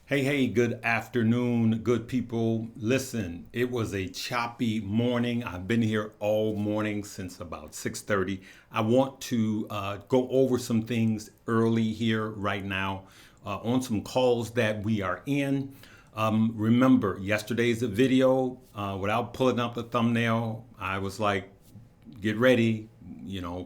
Hey, good afternoon, good people. Listen, it was a choppy morning. I've been here all morning since about 6:30. I want to go over some things early here right now on some calls that we are in. Remember, yesterday's video, without pulling up the thumbnail, I was like, get ready,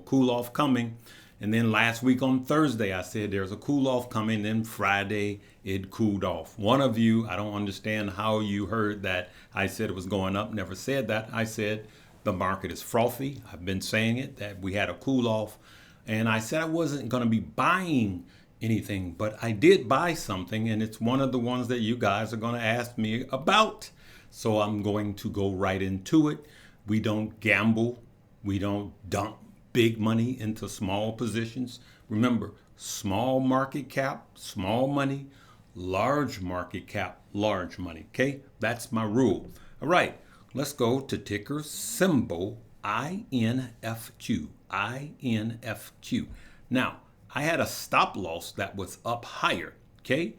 cool off coming. And then last week on Thursday, I said there's a cool off coming. Then Friday, it cooled off. One of you, I don't understand how you heard that I said it was going up. Never said that. I said the market is frothy. I've been saying it, that we had a cool off. And I said I wasn't going to be buying anything, but I did buy something. And it's one of the ones that you guys are going to ask me about. So I'm going to go right into it. We don't gamble. We don't dump big money into small positions. Remember, small market cap, small money, large market cap, large money. Okay, that's my rule. All right, let's go to ticker symbol INFQ. INFQ. Now, I had a stop loss that was up higher. Okay,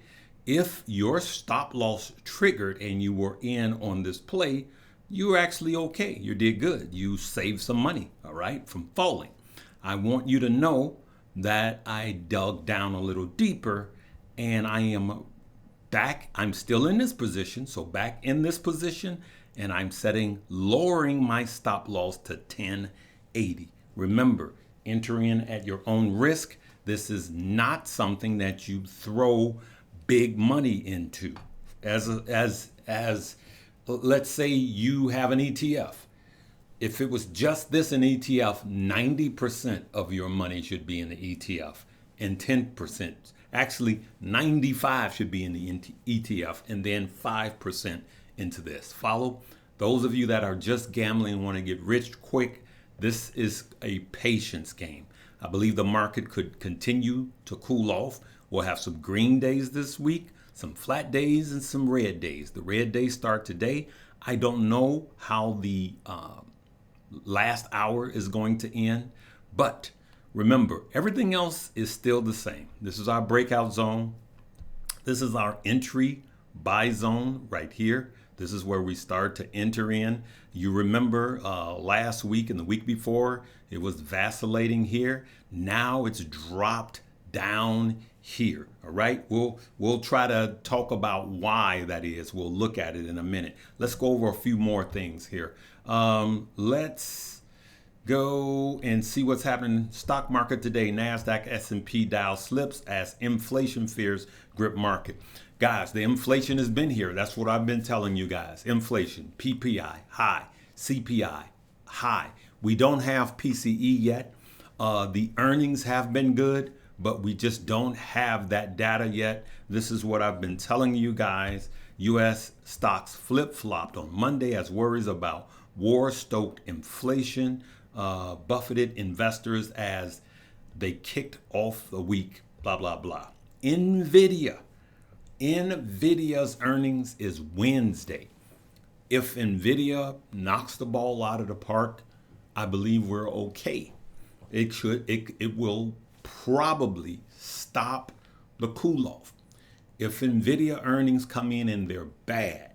if your stop loss triggered and you were in on this play, you were actually okay. You did good. You saved some money, all right, from falling. I want you to know that I dug down a little deeper and I am back. I'm still in this position. So back in this position, and I'm lowering my stop loss to 1080. Remember, enter in at your own risk. This is not something that you throw big money into. As let's say you have an ETF. If it was just this an ETF, 90% of your money should be in the ETF and 10%, actually 95 should be in the ETF and then 5% into this. Follow? Those of you that are just gambling and want to get rich quick, this is a patience game. I believe the market could continue to cool off. We'll have some green days this week, some flat days and some red days. The red days start today. I don't know how the last hour is going to end, but remember, everything else is still the same. This is our breakout zone. This is our entry buy zone right here. This is where we start to enter in. You remember last week and the week before, it was vacillating here. Now it's dropped down here. All right, we'll try to talk about why that is. We'll look at it in a minute. Let's go over a few more things here. Let's go and see what's happening. Stock market today. NASDAQ, S&P, Dow slips as inflation fears grip market. Guys, the inflation has been here. That's what I've been telling you guys. Inflation, PPI high, CPI high. We don't have PCE yet. The earnings have been good, but we just don't have that data yet. This is what I've been telling you guys. U.S. stocks flip-flopped on Monday as worries about war-stoked inflation buffeted investors as they kicked off the week, blah, blah, blah. NVIDIA's earnings is Wednesday. If NVIDIA knocks the ball out of the park, I believe we're okay. It will probably stop the cool off. If NVIDIA earnings come in and they're bad,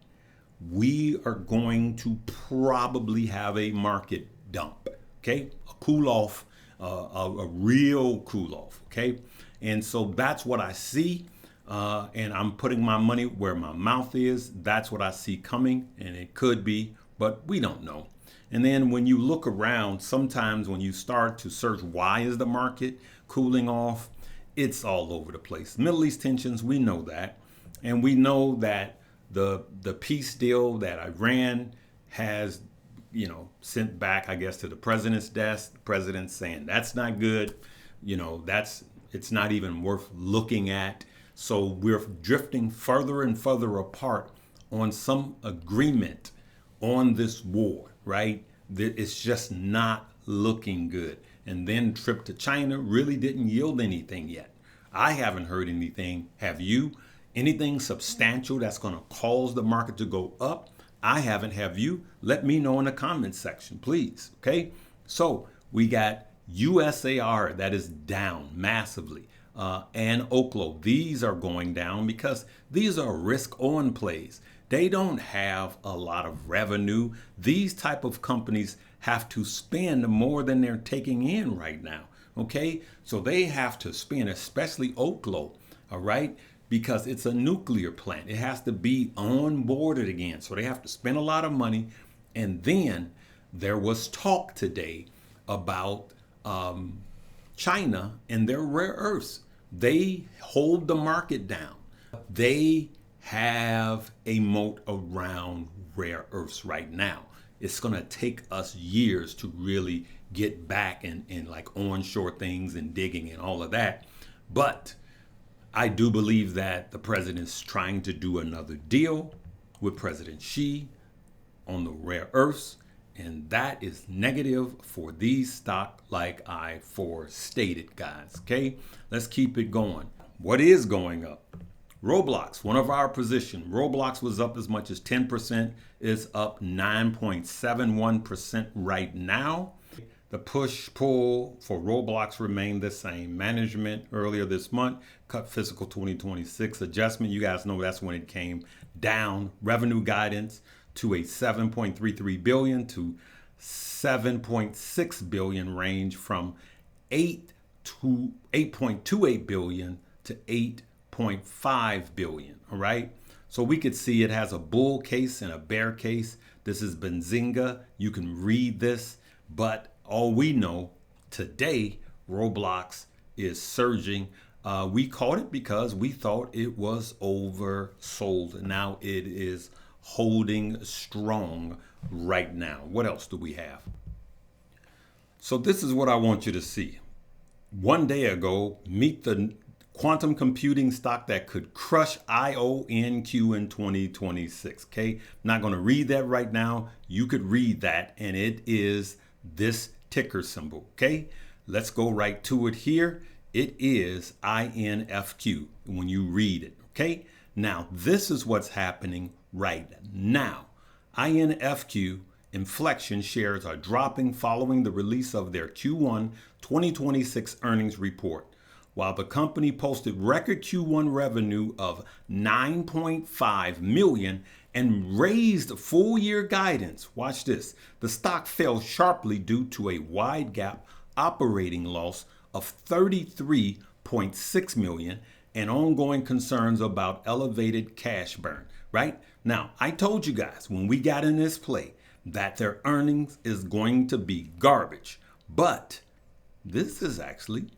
we are going to probably have a market dump, okay? A cool off, a real cool off, okay? And so that's what I see, and I'm putting my money where my mouth is. That's what I see coming, and it could be, but we don't know. And then when you look around, sometimes when you start to search why is the market cooling off, it's all over the place. Middle East tensions, we know that. And we know that the peace deal that Iran has, sent back, I guess, to the president's desk. The president's saying that's not good. It's not even worth looking at. So we're drifting further and further apart on some agreement on this war, right? It's just not looking good. And then trip to China really didn't yield anything yet. I haven't heard anything. Have you? Anything substantial that's going to cause the market to go up? I haven't. Have you? Let me know in the comments section, please. Okay. So we got USAR that is down massively. and Oklo. These are going down because these are risk-on plays. They don't have a lot of revenue. These type of companies have to spend more than they're taking in right now. Okay, so they have to spend, especially Oklo, all right, because it's a nuclear plant. It has to be onboarded again. So they have to spend a lot of money. And then there was talk today about China and their rare earths. They hold the market down. They have a moat around rare earths right now. It's going to take us years to really get back and like onshore things and digging and all of that. But I do believe that the president's trying to do another deal with President Xi on the rare earths. And that is negative for these stock, like I forestated, guys. Okay, let's keep it going. What is going up? Roblox, one of our position. Roblox was up as much as 10%. It's up 9.71% right now. The push-pull for Roblox remained the same. Management earlier this month cut fiscal 2026 adjustment. You guys know that's when it came down. Revenue guidance to a 7.33 billion to 7.6 billion range, from 8.28 billion to 8.5 billion. All right. So we could see it has a bull case and a bear case. This is Benzinga. You can read this, but all we know today, Roblox is surging. We caught it because we thought it was oversold. Now it is holding strong right now. What else do we have? So this is what I want you to see. One day ago, meet the quantum computing stock that could crush INFQ in 2026. Okay, I'm not going to read that right now. You could read that, and it is this ticker symbol. Okay, let's go right to it here. It is INFQ when you read it. Okay, now this is what's happening right now. INFQ inflection shares are dropping following the release of their Q1 2026 earnings report. While the company posted record Q1 revenue of 9.5 million and raised full year guidance, watch this, the stock fell sharply due to a wide gap operating loss of 33.6 million and ongoing concerns about elevated cash burn, right? Now, I told you guys when we got in this play that their earnings is going to be garbage, but this is actually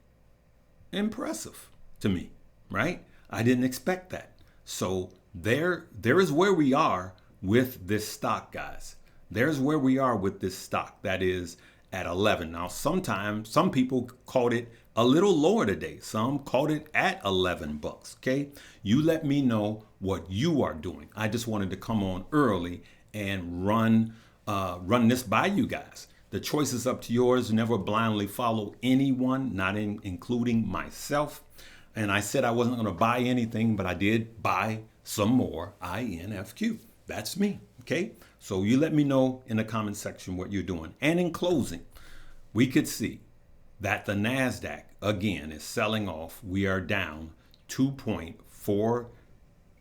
impressive to me, right? I didn't expect that. So there is where we are with this stock, guys. There's where we are with this stock that is at 11. Now, sometimes some people caught it a little lower today. Some caught it at 11 bucks. Okay. You let me know what you are doing. I just wanted to come on early and run this by you guys. The choice is up to yours. Never blindly follow anyone, not including myself. And I said I wasn't going to buy anything, but I did buy some more INFQ. That's me. Okay. So you let me know in the comment section what you're doing. And in closing, we could see that the NASDAQ again is selling off. We are down 2.42%,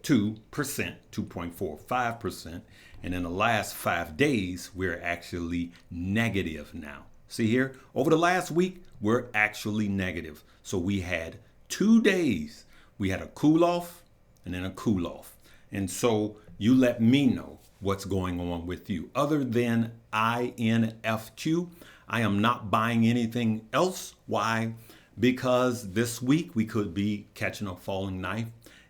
2.45%. And in the last 5 days, we're actually negative now. See here, over the last week, we're actually negative. So we had 2 days. We had a cool off and then a cool off. And so you let me know what's going on with you. Other than INFQ, I am not buying anything else. Why? Because this week we could be catching a falling knife.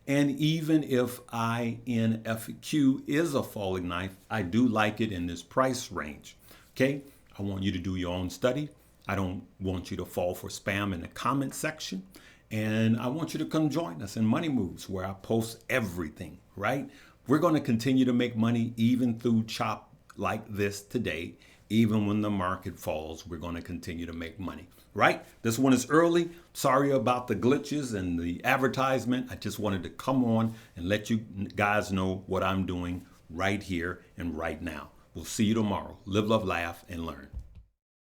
And even if INFQ is a falling knife, I do like it in this price range. Okay, I want you to do your own study. I don't want you to fall for spam in the comment section. And I want you to come join us in Money Moves, where I post everything, right? We're going to continue to make money even through chop like this today. Even when the market falls, we're going to continue to make money, right? This one is early. Sorry about the glitches and the advertisement. I just wanted to come on and let you guys know what I'm doing right here and right now. We'll see you tomorrow. Live, love, laugh, and learn.